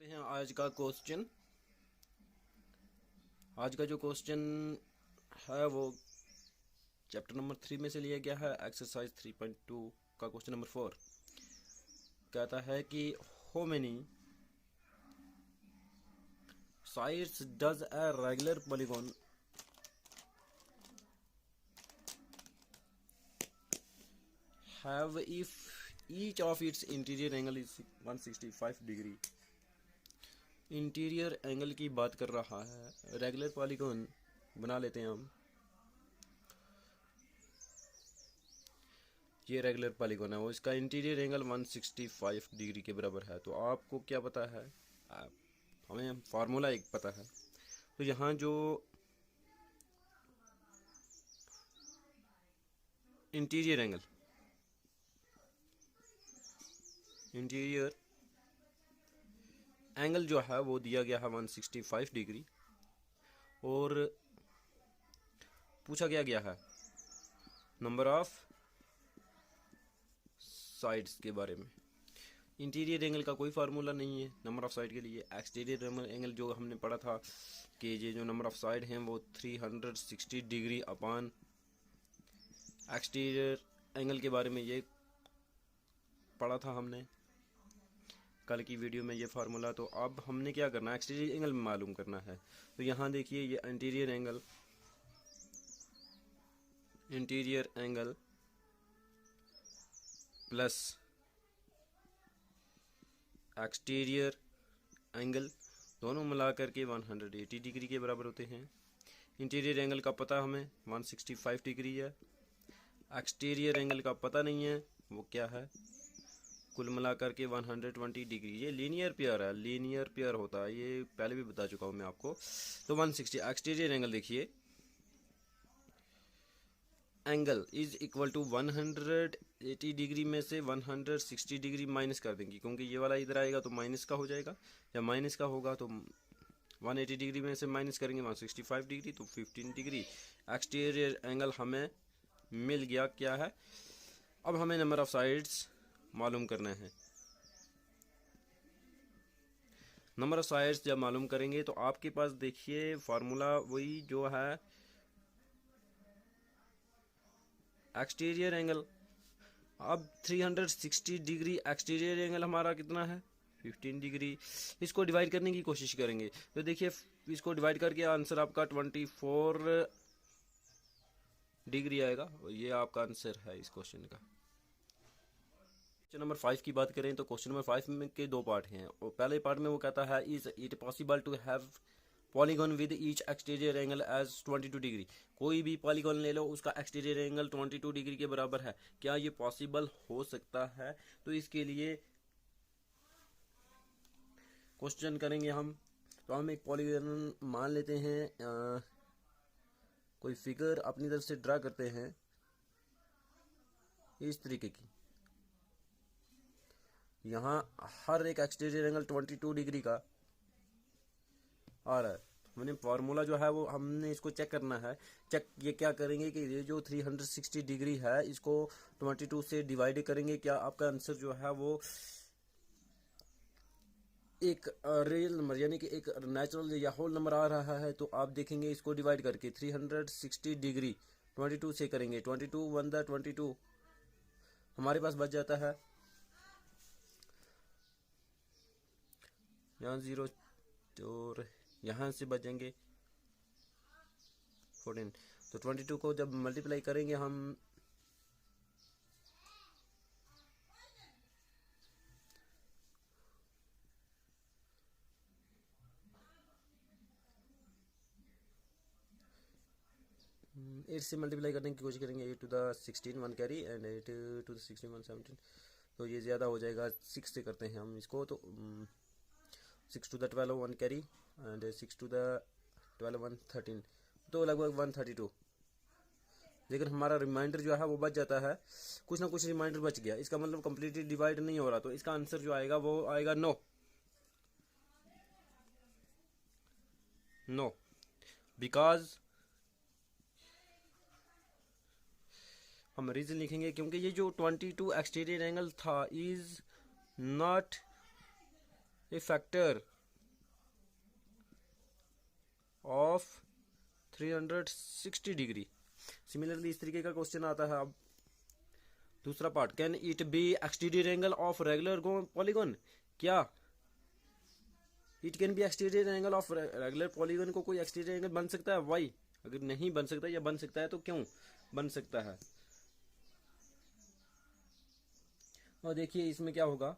हैं आज का क्वेश्चन। आज का जो क्वेश्चन है वो चैप्टर नंबर 3 में से लिया गया है। एक्सरसाइज 3.2 का क्वेश्चन नंबर 4 कहता है कि how many sides does a regular polygon have if each of its interior angle is 165 degree. Interior angle की बात कर रहा है। रेगुलर पॉलीगॉन बना लेते हैं हम। ये रेगुलर पॉलीगॉन है, वो इसका इंटीरियर एंगल 165 डिग्री के बराबर है। तो आपको क्या पता है? हमें फार्मूला एक पता है। तो यहाँ जो इंटीरियर एंगल जो है वो दिया गया है 165 डिग्री और पूछा गया है नंबर ऑफ साइड्स के बारे में। इंटीरियर एंगल का कोई फार्मूला नहीं है नंबर ऑफ साइड के लिए। एक्सटीरियर एंगल जो हमने पढ़ा था कि ये जो नंबर ऑफ साइड हैं वो 360 डिग्री अपॉन एक्सटीरियर एंगल के बारे में ये पढ़ा था हमने कल की वीडियो में ये फार्मूला। तो अब हमने क्या करना है, एक्सटीरियर एंगल मालूम करना है। तो यहाँ देखिए ये interior angle plus exterior angle दोनों मिलाकर के 180 डिग्री के बराबर होते हैं। इंटीरियर एंगल का पता हमें 165 डिग्री है। एक्सटीरियर एंगल का पता नहीं है वो क्या है। कुल मिलाकर के 120 डिग्री। ये लीनियर पेयर है, लीनियर पेयर होता है, ये पहले भी बता चुका हूँ मैं आपको। तो 160 एक्सटीरियर एंगल देखिए, angle is equal to 180 degree में से 160 डिग्री माइनस कर देंगे, क्योंकि ये वाला इधर आएगा तो माइनस का हो जाएगा। जब माइनस का होगा तो 180 डिग्री में से माइनस करेंगे 165 डिग्री, तो 15 डिग्री एक्सटीरियर एंगल हमें मिल गया। क्या है? अब हमें नंबर ऑफ साइड्स मालूम करना है। नंबर ऑफ साइड्स जब मालूम करेंगे तो आपके पास देखिए फार्मूला वही जो है एक्सटीरियर एंगल। अब 360 डिग्री एक्सटीरियर एंगल हमारा कितना है 15 डिग्री। इसको डिवाइड करने की कोशिश करेंगे तो देखिए इसको डिवाइड करके आंसर आपका 24 डिग्री आएगा। ये आपका आंसर है इस क्वेश्चन का। क्वेश्चन नंबर 5 की बात करें तो क्वेश्चन नंबर 5 में के दो पार्ट हैं। और पहले पार्ट में वो कहता है is it possible to have polygon with each exterior angle as 22 degree. कोई भी पॉलीगॉन ले लो उसका एक्सटीरियर एंगल 22 डिग्री के बराबर है। क्या ये पॉसिबल हो सकता है? तो इसके लिए क्वेश्चन करेंगे हम। तो हम एक पॉलीगॉन मान लेते हैं, कोई फिगर अपनी तरफ से ड्रा करते हैं इस तरीके की। यहाँ हर एक एक्सटीरियर एंगल 22 डिग्री का आ रहा है। हमने फार्मूला जो है वो हमने इसको चेक करना है। चेक ये क्या करेंगे कि ये जो 360 डिग्री है इसको 22 से डिवाइड करेंगे। क्या आपका आंसर जो है वो एक रियल नंबर यानी कि एक नेचुरल या होल नंबर आ रहा है? तो आप देखेंगे इसको डिवाइड करके 360 डिग्री 22 से करेंगे। 22 1 द 22 हमारे पास बच जाता है, यहाँ 0 और यहाँ से बचेंगे 14। तो 22 को जब मल्टीप्लाई करेंगे हम एट से मल्टीप्लाई करने की कोशिश करेंगे। 8 two the 16 1 carry and 8 two the 16 1 17। तो ये ज़्यादा हो जाएगा। 6 से करते हैं हम इसको। तो 6 two the 12 1 carry and 6 two the 12 1 13, तो लगभग 132। लेकिन हमारा रिमाइंडर जो है वो बच जाता है, कुछ ना कुछ रिमाइंडर बच गया। इसका मतलब कंप्लीटली डिवाइड नहीं हो रहा। तो इसका आंसर जो आएगा वो आएगा नो बिकॉज हम रीजन लिखेंगे क्योंकि ये जो 22 एक्सटीरियर एंगल था is not a factor of 360 degree. Similarly इस तरीके का क्वेश्चन आता है। अब दूसरा part, can it be exterior angle of regular polygon? क्या it can be exterior angle of regular polygon को कोई एक्सटीरियर एंगल बन सकता है? वाई? अगर नहीं बन सकता या बन सकता है तो क्यों बन सकता है? और देखिए इसमें क्या होगा।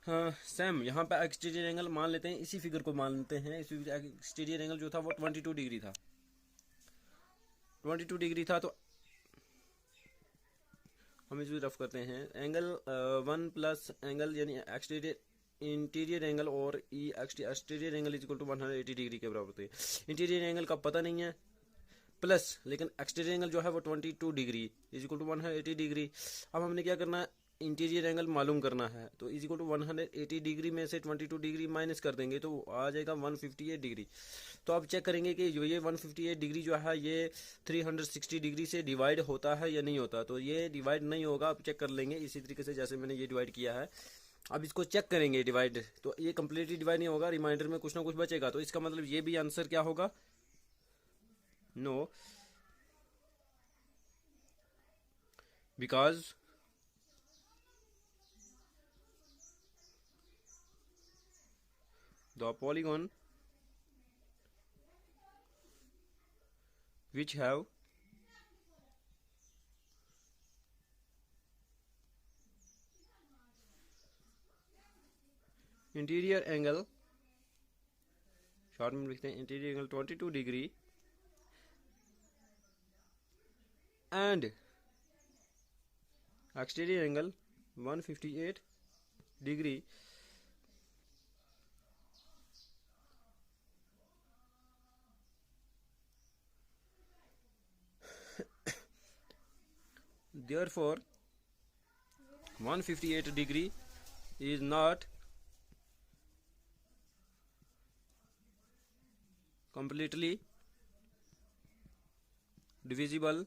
हाँ सैम, यहाँ पे एक्सटीरियर एंगल मान लेते हैं, इसी फिगर को मान लेते हैं। इस एक्सटीरियर एंगल जो था वो 22 डिग्री था, 22 डिग्री था। तो हम इसे रफ करते हैं। एंगल 1 प्लस एंगल यानी एक्सटीरियर इंटीरियर एंगल और ई exterior angle is equal to 180 degree के बराबर होते हैं। इंटीरियर एंगल का पता नहीं है प्लस, लेकिन एक्सटीरियर एंगल जो है वो 22 degree is equal to 180 degree. अब हमने क्या करना है, इंटीरियर एंगल मालूम करना है। तो इज इक्वल टू 180 डिग्री में से 22 डिग्री माइनस कर देंगे तो आ जाएगा 158 डिग्री। तो अब चेक करेंगे कि जो ये 158 डिग्री जो है ये 360 डिग्री से डिवाइड होता है या नहीं होता। तो ये डिवाइड नहीं होगा। अब चेक कर लेंगे इसी तरीके से जैसे मैंने ये डिवाइड किया है। अब इसको चेक करेंगे डिवाइड, तो ये कम्प्लीटली डिवाइड नहीं होगा, रिमाइंडर में कुछ ना कुछ बचेगा। तो इसका मतलब ये भी आंसर क्या होगा? No, because the polygon which have interior angle, short में लिखते हैं interior angle 22 degree and exterior angle 158 degree, therefore 158 degree is not completely divisible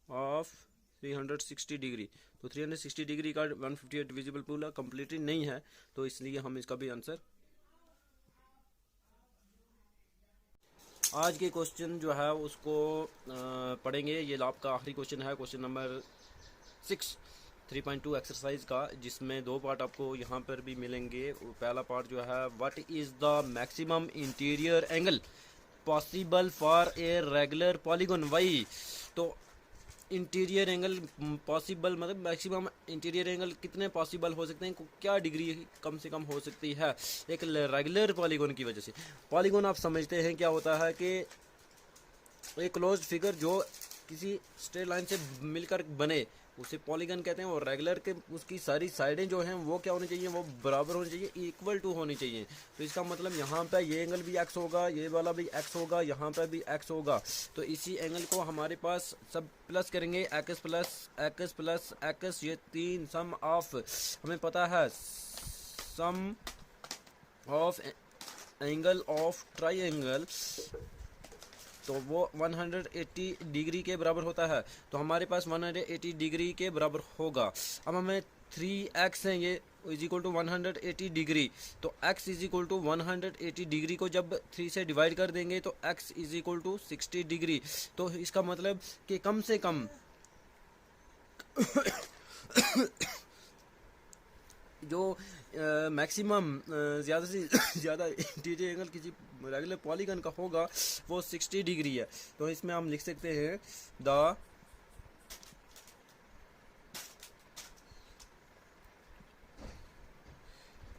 of 360 degree. तो 360 डिग्री का 158 डिविजिबल पूरा कंप्लीटली नहीं है, तो इसलिए हम इसका भी आंसर। आज के क्वेश्चन जो है उसको पढ़ेंगे। ये आपका आखिरी क्वेश्चन है, क्वेश्चन नंबर 6 3.2 एक्सरसाइज का, जिसमें दो पार्ट आपको यहाँ पर भी मिलेंगे। पहला पार्ट जो है, what is the maximum interior angle possible for a regular polygon? Why? तो इंटीरियर एंगल पॉसिबल मतलब मैक्सिमम इंटीरियर एंगल कितने पॉसिबल हो सकते हैं, क्या डिग्री कम से कम हो सकती है एक रेगुलर पॉलीगॉन की वजह से। पॉलीगॉन आप समझते हैं क्या होता है कि एक क्लोज्ड फिगर जो किसी स्ट्रेट लाइन से मिलकर बने उसे पॉलीगन कहते हैं। और रेगुलर के उसकी सारी साइडें जो हैं वो क्या होनी चाहिए, वो बराबर होनी चाहिए, इक्वल टू होनी चाहिए। तो इसका मतलब यहाँ पे ये एंगल भी एक्स होगा, ये वाला भी एक्स होगा, यहाँ पे भी एक्स होगा। तो इसी एंगल को हमारे पास सब प्लस करेंगे, x plus x plus x, ये तीन सम ऑफ, हमें पता है सम ऑफ एंगल ऑफ ट्राइंगल, तो वो 180 डिग्री के बराबर होता है। तो हमारे पास 180 डिग्री के बराबर होगा। अब हमें 3x है ये इज इक्वल टू 180 डिग्री, तो x is equal to 180 degree को जब 3 से डिवाइड कर देंगे तो x is equal to 60 degree. तो इसका मतलब कि कम से कम जो मैक्सिमम ज़्यादा से ज़्यादा इंटीरियर एंगल किसी रेगुलर पॉलीगन का होगा वो 60 डिग्री है। तो इसमें हम लिख सकते हैं the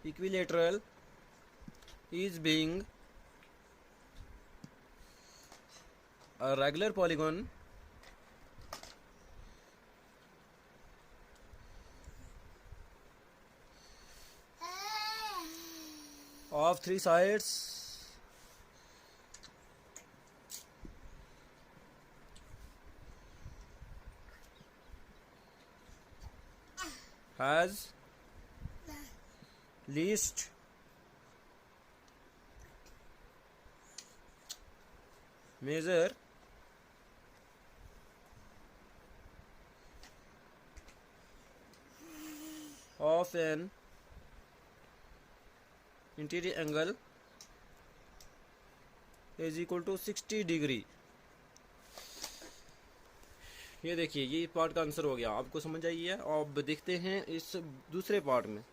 equilateral is being a regular polygon of three sides has least measure of an interior angle is equal to 60 degree. ये देखिए, ये पार्ट का आंसर हो गया, आपको समझ आई है। अब देखते हैं इस दूसरे पार्ट में,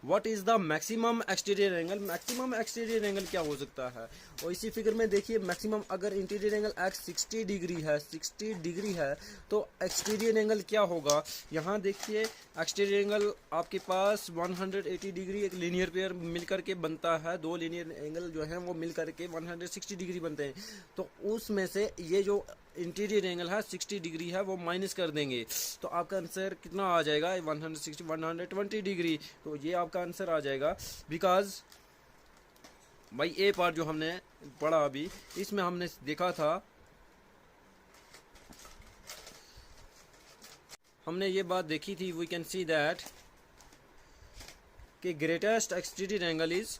what is the maximum exterior angle. Maximum exterior angle क्या हो सकता है, और इसी फिगर में देखिए मैक्सिमम अगर इंटीरियर एंगल एक्स 60 डिग्री है, 60 डिग्री है, तो एक्सटीरियर एंगल क्या होगा। यहाँ देखिए एक्सटीरियर एंगल आपके पास 180 डिग्री एक लीनियर पेयर मिलकर के बनता है, दो लीनियर एंगल जो है वो मिलकर के 160 डिग्री बनते हैं। तो उसमें से ये जो इंटीरियर एंगल है 60 डिग्री है वो माइनस कर देंगे, तो आपका आंसर कितना आ जाएगा 160 120 डिग्री। तो ये आपका आंसर आ जाएगा, बिकॉज भाई ए पार्ट जो हमने पढ़ा अभी, इसमें हमने देखा था, हमने ये बात देखी थी, वी कैन सी दैट कि greatest exterior angle is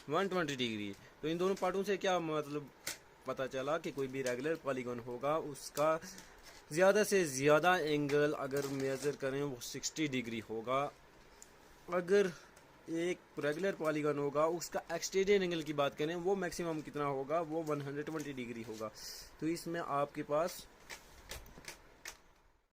120 degree. तो इन दोनों पार्टों से क्या मतलब पता चला कि कोई भी रेगुलर पॉलीगॉन होगा उसका ज़्यादा से ज़्यादा एंगल अगर मेज़र करें वो 60 डिग्री होगा। अगर एक रेगुलर पॉलीगॉन होगा उसका एक्सटीरियर एंगल की बात करें वो मैक्सिमम कितना होगा, वो 120 डिग्री होगा। तो इसमें आपके पास